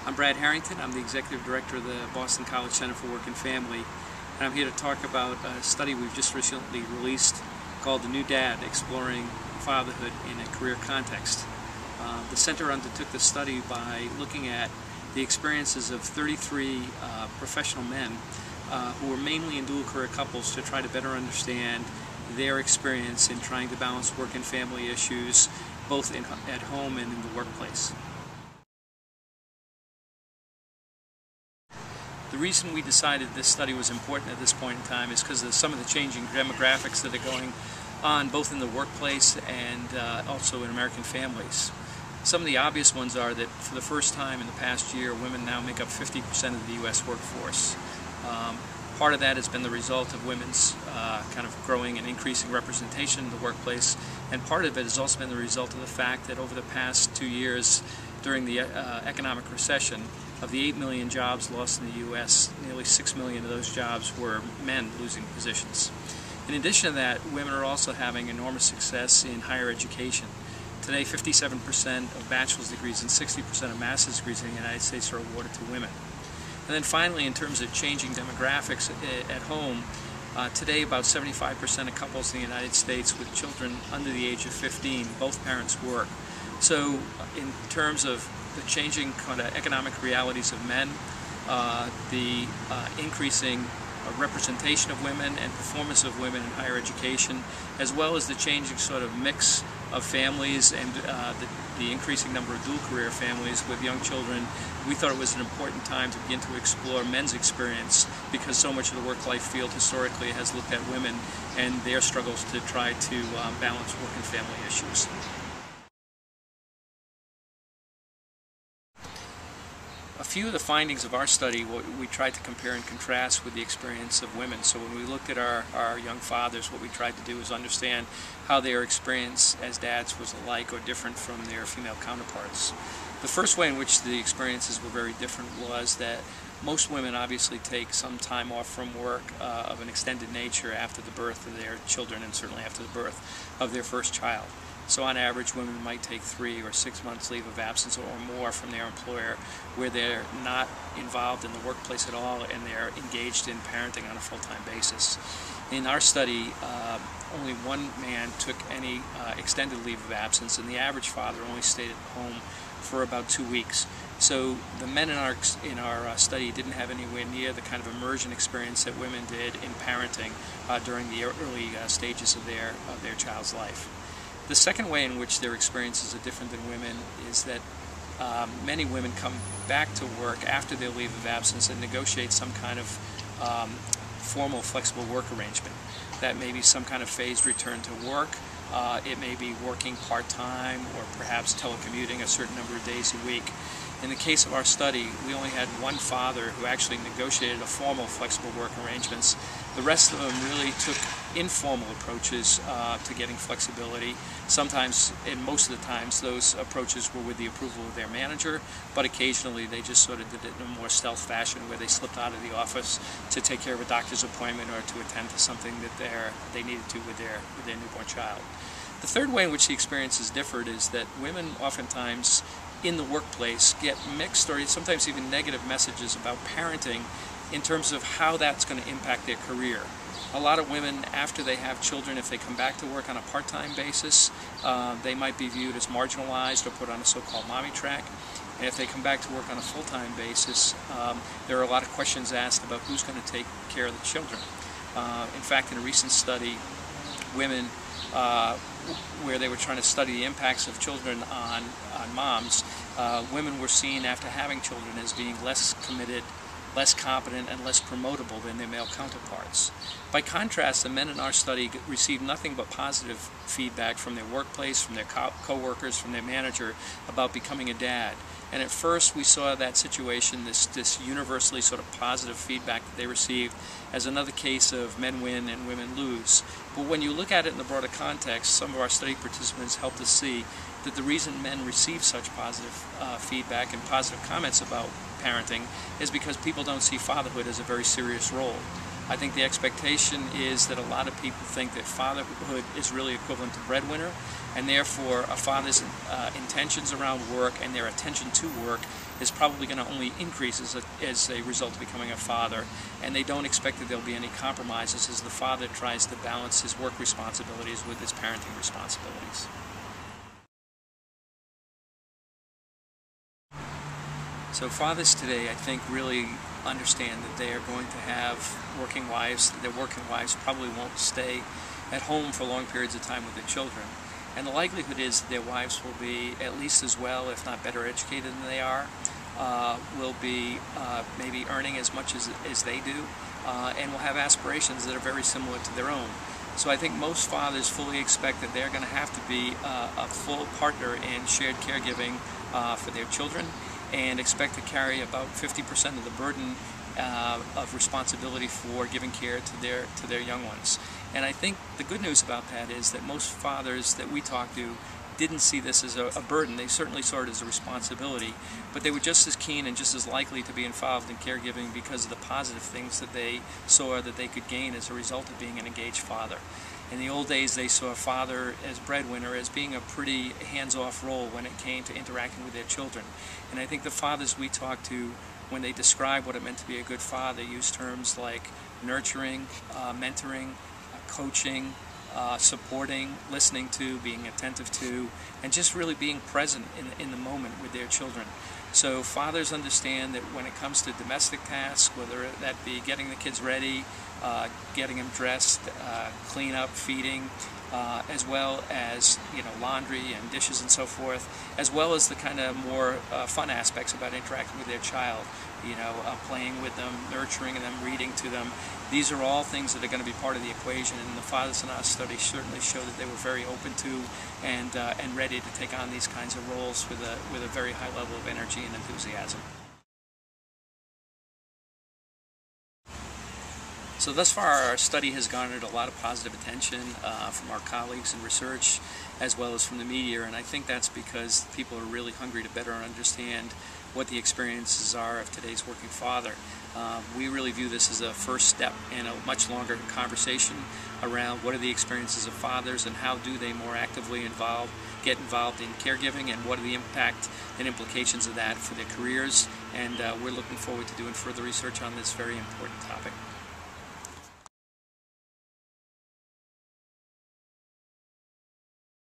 I'm Brad Harrington. I'm the Executive Director of the Boston College Center for Work and Family, and I'm here to talk about a study we've just recently released called The New Dad, Exploring Fatherhood in a Career Context. The center undertook the study by looking at the experiences of 33 professional men who were mainly in dual career couples to try to better understand their experience in trying to balance work and family issues both at home and in the workplace. The reason we decided this study was important at this point in time is because of some of the changing demographics that are going on both in the workplace and also in American families. Some of the obvious ones are that for the first time in the past year, women now make up 50% of the U.S. workforce. Part of that has been the result of women's kind of growing and increasing representation in the workplace, and part of it has also been the result of the fact that over the past 2 years during the economic recession, of the 8 million jobs lost in the U.S., nearly 6 million of those jobs were men losing positions. In addition to that, women are also having enormous success in higher education. Today, 57% of bachelor's degrees and 60% of master's degrees in the United States are awarded to women. And then finally, in terms of changing demographics at home, today about 75% of couples in the United States with children under the age of 15, both parents work. So in terms of the changing kind of economic realities of men, the increasing representation of women and performance of women in higher education, as well as the changing sort of mix of families and the increasing number of dual career families with young children, we thought it was an important time to begin to explore men's experience, because so much of the work-life field historically has looked at women and their struggles to try to balance work and family issues. A few of the findings of our study, we tried to compare and contrast with the experience of women. So when we looked at our young fathers, what we tried to do was understand how their experience as dads was alike or different from their female counterparts. The first way in which the experiences were very different was that most women obviously take some time off from work of an extended nature after the birth of their children, and certainly after the birth of their first child. So on average, women might take 3 or 6 months leave of absence or more from their employer, where they're not involved in the workplace at all and they're engaged in parenting on a full-time basis. In our study, only one man took any extended leave of absence, and the average father only stayed at home for about 2 weeks. So the men in our study didn't have anywhere near the kind of immersion experience that women did in parenting during the early stages of their child's life. The second way in which their experiences are different than women is that many women come back to work after their leave of absence and negotiate some kind of formal flexible work arrangement. That may be some kind of phased return to work. It may be working part-time or perhaps telecommuting a certain number of days a week. In the case of our study, we only had one father who actually negotiated a formal flexible work arrangements. The rest of them really took informal approaches to getting flexibility. Sometimes, and most of the times, those approaches were with the approval of their manager, but occasionally they just sort of did it in a more stealth fashion, where they slipped out of the office to take care of a doctor's appointment or to attend to something that they needed to with their newborn child. The third way in which the experiences differed is that women oftentimes in the workplace get mixed or sometimes even negative messages about parenting in terms of how that's going to impact their career. A lot of women, after they have children, if they come back to work on a part-time basis, they might be viewed as marginalized or put on a so-called mommy track. And if they come back to work on a full-time basis, there are a lot of questions asked about who's going to take care of the children. In fact, in a recent study, women where they were trying to study the impacts of children on moms, women were seen after having children as being less committed, less competent, and less promotable than their male counterparts. By contrast, the men in our study received nothing but positive feedback from their workplace, from their co-workers, from their manager about becoming a dad. And at first we saw that situation, this universally sort of positive feedback that they received, as another case of men win and women lose. But when you look at it in the broader context, some of our study participants helped us see that the reason men receive such positive feedback and positive comments about parenting is because people don't see fatherhood as a very serious role. I think the expectation is that a lot of people think that fatherhood is really equivalent to breadwinner, and therefore a father's intentions around work and their attention to work is probably going to only increase as a result of becoming a father, and they don't expect that there'll be any compromises as the father tries to balance his work responsibilities with his parenting responsibilities. So fathers today, I think, really understand that they are going to have working wives. Their working wives probably won't stay at home for long periods of time with their children. And the likelihood is that their wives will be at least as well, if not better educated than they are, will be maybe earning as much as they do, and will have aspirations that are very similar to their own. So I think most fathers fully expect that they're going to have to be a full partner in shared caregiving for their children, and expect to carry about 50% of the burden of responsibility for giving care to their young ones. And I think the good news about that is that most fathers that we talk to didn't see this as a burden. They certainly saw it as a responsibility, but they were just as keen and just as likely to be involved in caregiving because of the positive things that they saw that they could gain as a result of being an engaged father. In the old days, they saw a father as breadwinner as being a pretty hands-off role when it came to interacting with their children. And I think the fathers we talk to, when they describe what it meant to be a good father, use terms like nurturing, mentoring, coaching, supporting, listening to, being attentive to, and just really being present in the moment with their children. So fathers understand that when it comes to domestic tasks, whether that be getting the kids ready, getting them dressed, clean up, feeding, as well as laundry and dishes and so forth, as well as the kind of more fun aspects about interacting with their child, playing with them, nurturing them, reading to them. These are all things that are going to be part of the equation, and the fathers in our study certainly show that they were very open to and ready to take on these kinds of roles with a very high level of energy and enthusiasm. So thus far, our study has garnered a lot of positive attention from our colleagues in research as well as from the media, and I think that's because people are really hungry to better understand what the experiences are of today's working father. We really view this as a first step in a much longer conversation around what are the experiences of fathers and how do they more actively get involved in caregiving, and what are the impact and implications of that for their careers. And we're looking forward to doing further research on this very important topic.